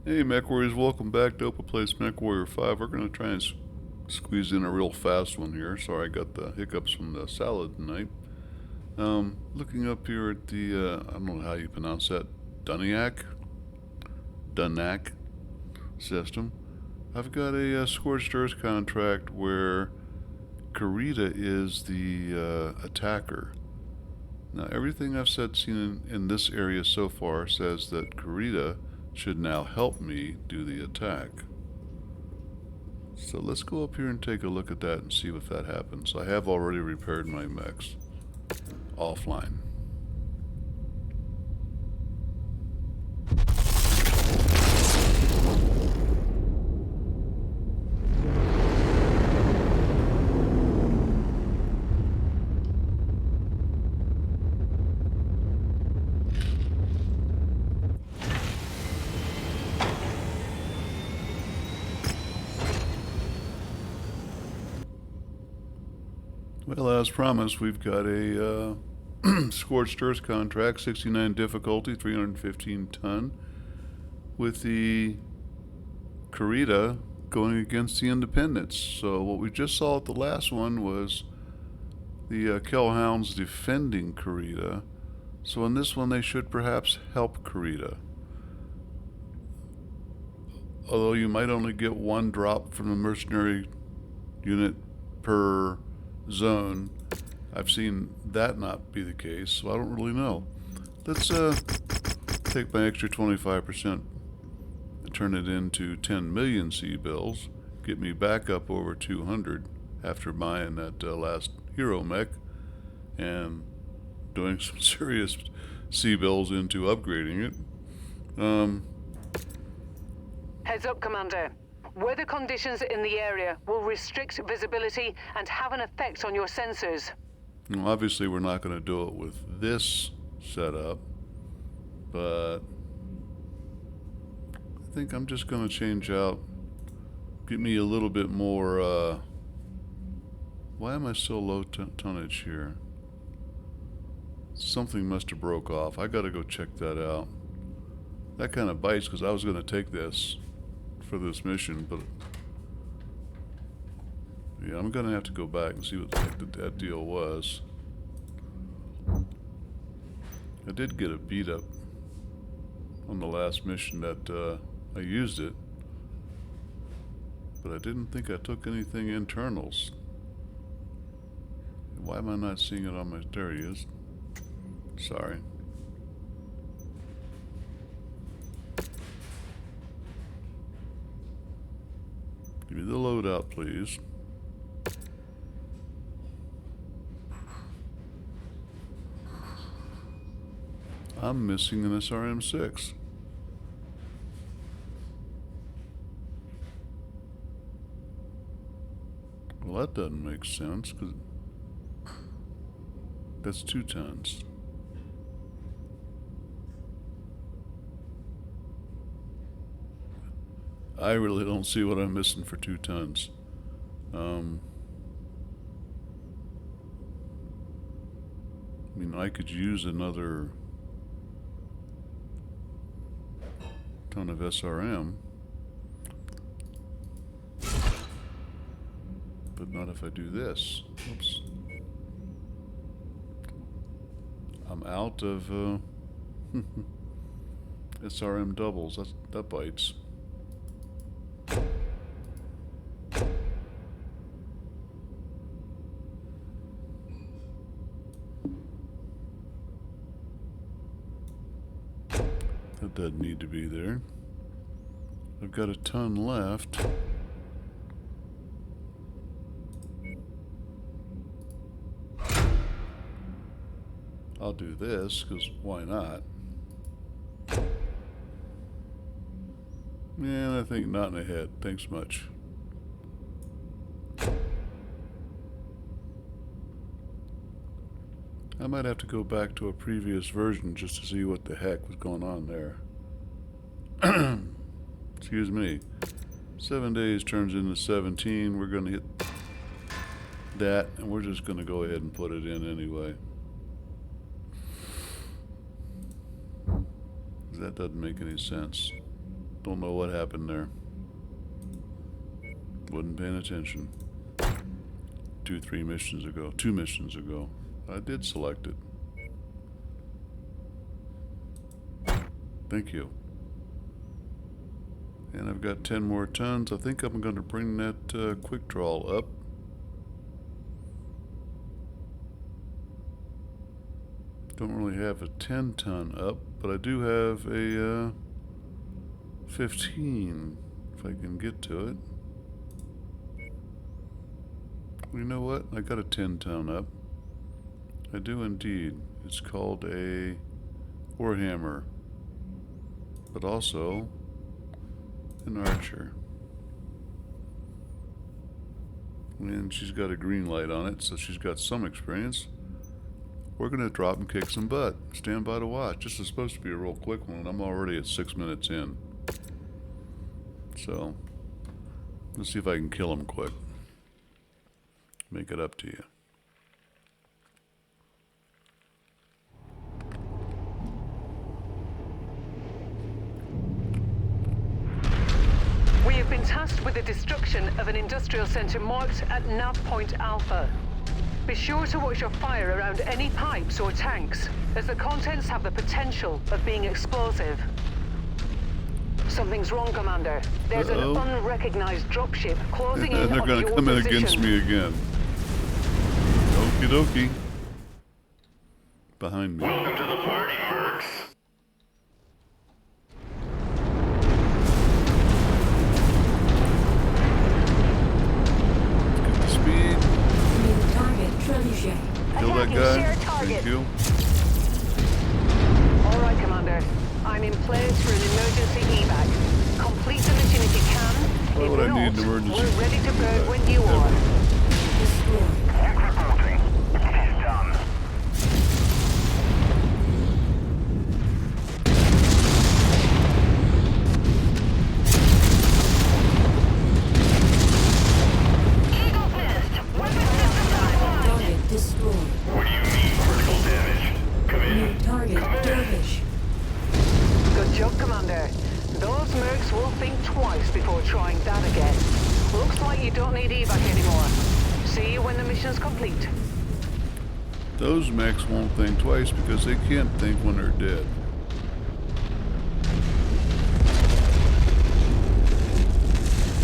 Hey Mechwarriors, welcome back to Open Place Mechwarrior 5. We're going to try and squeeze in a real fast one here. Sorry I got the hiccups from the salad tonight. Looking up here at the, I don't know how you pronounce that, Dunak system. I've got a Scorched Earth contract where Karita is the attacker. Now everything I've seen in this area so far says that Karita should now help me do the attack. So let's go up here and take a look at that and see if that happens. I have already repaired my mechs offline. Well, as promised, we've got a Scorched Earth contract, 69 difficulty, 315 ton, with the Karita going against the Independents. So what we just saw at the last one was the Kellhounds defending Karita. So in this one, they should perhaps help Karita. Although you might only get one drop from the mercenary unit per zone. I've seen that not be the case, so I don't really know. Let's take my extra 25% and turn it into 10 million C-bills, get me back up over 200 after buying that last hero mech and doing some serious C-bills into upgrading it. Heads up, Commander. Weather conditions in the area will restrict visibility and have an effect on your sensors. Well, obviously we're not going to do it with this setup, but I think I'm just going to change out, get me a little bit more, why am I so low tonnage here? Something must have broke off. I got to go check that out. That kind of bites because I was going to take this for this mission, but yeah, I'm gonna have to go back and see what the heck that deal was. I did get a beat up on the last mission that I used it, but I didn't think I took anything internals. Why am I not seeing it on my, there he is. Sorry. Give me the loadout, please. I'm missing an SRM 6. Well, that doesn't make sense, because that's 2 tons. I really don't see what I'm missing for 2 tons. I mean, I could use another ton of SRM, but not if I do this. Oops. I'm out of SRM doubles. That bites. That doesn't need to be there. I've got a ton left. I'll do this, because why not? Yeah, I think not in the head. Thanks much. I might have to go back to a previous version just to see what the heck was going on there. Excuse me. 7 days turns into 17. We're going to hit that, and we're just going to go ahead and put it in anyway. That doesn't make any sense. Don't know what happened there. Wasn't paying attention. 2 missions ago. I did select it. Thank you. And I've got 10 more tons. I think I'm going to bring that quick draw up. Don't really have a 10-ton up, but I do have a 15, if I can get to it. You know what? I got a 10-ton up. I do indeed. It's called a Warhammer, but also an archer. And she's got a green light on it, so she's got some experience. We're going to drop and kick some butt. Stand by to watch. This is supposed to be a real quick one, and I'm already at 6 minutes in. So, let's see if I can kill him quick. Make it up to you. We have been tasked with the destruction of an industrial center marked at nav point Alpha. Be sure to watch your fire around any pipes or tanks, as the contents have the potential of being explosive. Something's wrong, Commander. There's an unrecognized dropship closing in they're on going your to come in position. against me again. Okie dokie. Behind me. Welcome to the party, mercs. Get the speed. New target trebuchet. Kill that Attacking guy. shared target. Thank you. All right, Commander. I'm in place for an emergency evac. Complete the mission if you can. Why If would I not, need an emergency we're ready to burn evac? when you are. Destroyed. Quick reporting. It is done. Eagle missed. Weapon system online. Target destroyed. What do you mean, critical damage? Come New in. target dervish. Good job, Commander. Those mercs will think twice before trying that again. Looks like you don't need evac anymore. See you when the mission's complete. Those mechs won't think twice because they can't think when they're dead.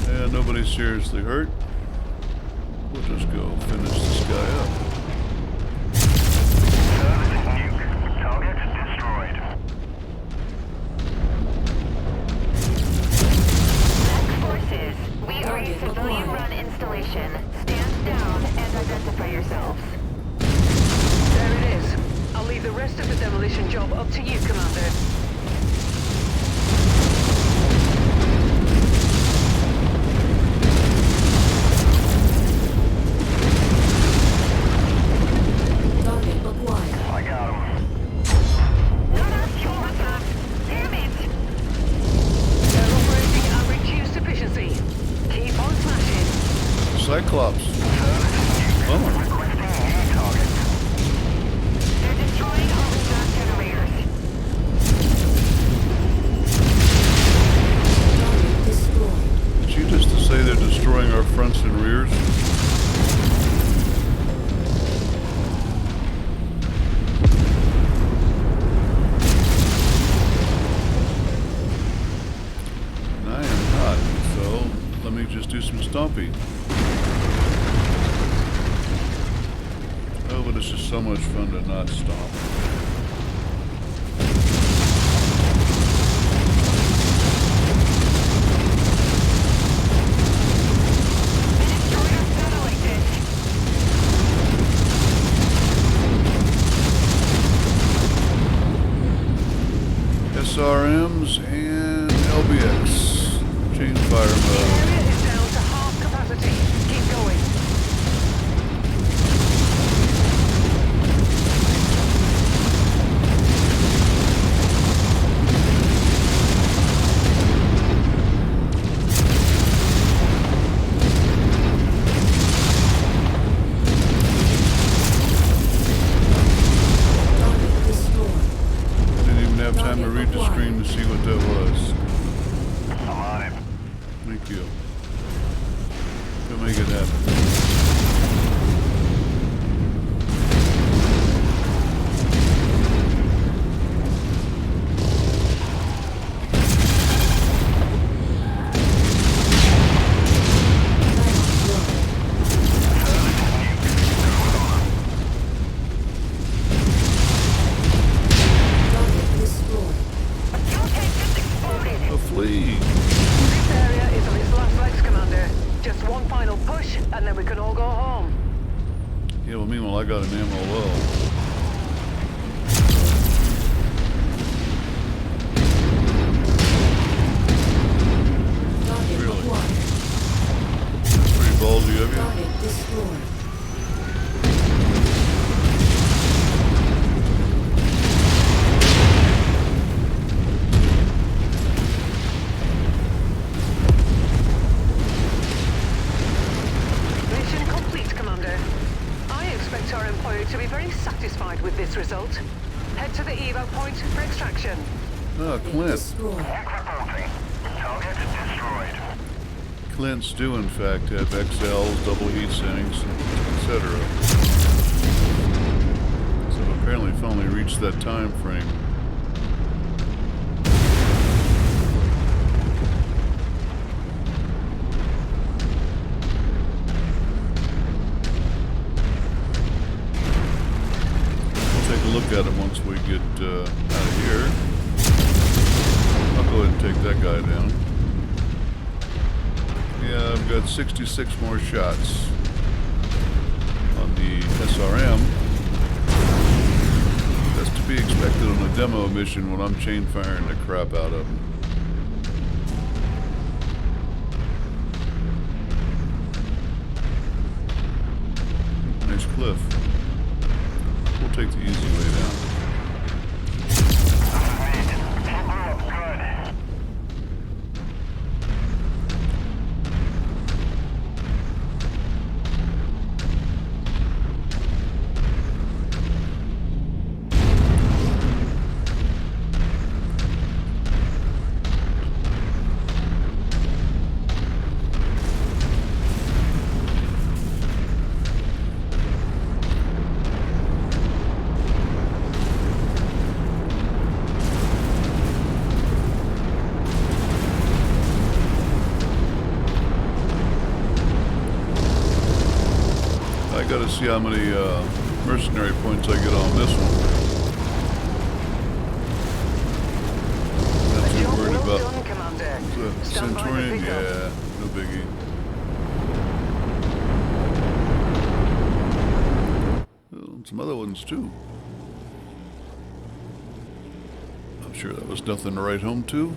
And nobody's seriously hurt. We'll just go finish this guy up. Service nuke. Target destroyed. Mech forces, we are a Target civilian-run installation. Stand down and identify yourselves. There it is. I'll leave the rest of the demolition job up to you, Commander. Target acquired. I got him. Damn it! They're operating at reduced efficiency. Keep on smashing. Cyclops. Oh, Requesting new target. They're destroying our reserve generators. Target destroyed. did you just say they're destroying our fronts and rears? And I am not, so let me just do some stomping. Oh, but it's just so much fun to not stomp. They destroyed our satellite dish. SRMs and LBX. Chain fire The mode. area is down to half capacity. Keep going. Target destroyed. I didn't even have time to read the screen to see you. Go make it happen. Flee! This area is on its last legs, Commander. Just one final push, and then we can all go home. Yeah, well, meanwhile, I got an ammo low. Really? Pretty ballsy of you. Target destroyed. Mission complete, Commander. I expect our employer to be very satisfied with this result. Head to the evac point for extraction. Oh, Clint. Destroyed. Mech reporting. Target destroyed. Clint's do, in fact, have XLs, double heat sinks, etc. So apparently finally reached that time frame. We'll take a look at it once we get out of here. I'll go ahead and take that guy down. Yeah, I've got 66 more shots on the SRM. That's to be expected on a demo mission when I'm chain firing the crap out of them. Nice cliff. We'll take the easy way down. Good. I gotta see how many mercenary points I get on this one. Not The too job worried well about done, Commander. the Stand by for Centurion. pickup. Yeah, no biggie. Well, some other ones too. I'm sure that was nothing to write home to.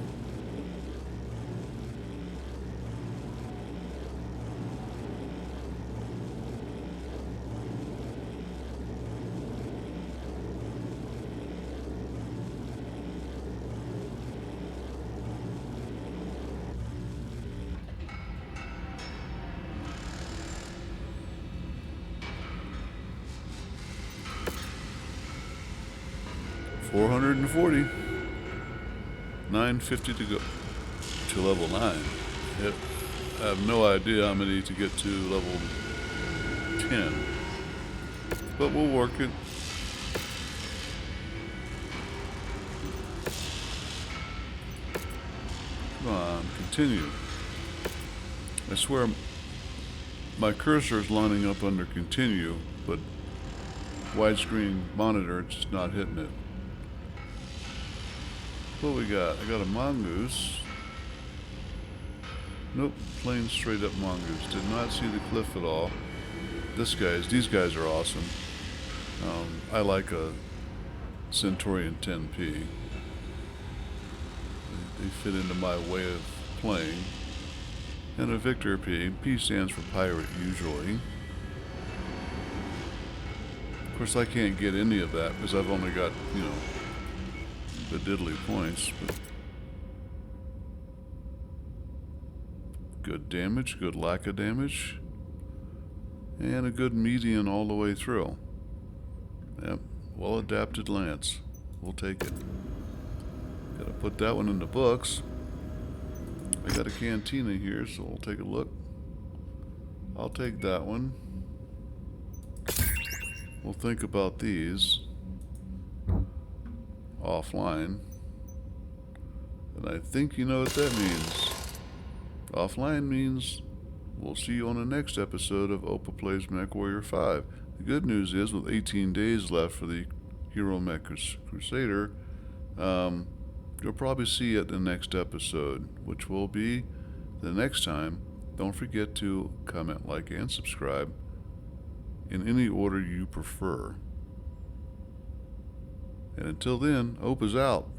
$440. 950 to go to level 9. Yep. I have no idea how many to get to level 10. But we'll work it. Come on, continue. I swear my cursor is lining up under continue, but widescreen monitor, it's just not hitting it. What we got? I got a mongoose. Nope, plain straight up mongoose. Did not see the cliff at all. These guys are awesome. I like a Centurion 10P. They fit into my way of playing. And a Victor P. P stands for pirate usually. Of course, I can't get any of that because I've only got, the diddly points. But good damage, good lack of damage, and a good median all the way through. Yep, well adapted lance. We'll take it. Gotta put that one in the books. I got a cantina here, so we'll take a look. I'll take that one. We'll think about these offline. And I think you know what that means. Offline means we'll see you on the next episode of Opa Plays Mechwarrior 5. The good news is, with 18 days left for the Hero Mech Crusader, you'll probably see it in the next episode, which will be the next time. Don't forget to comment, like, and subscribe in any order you prefer. And until then, Opa's out.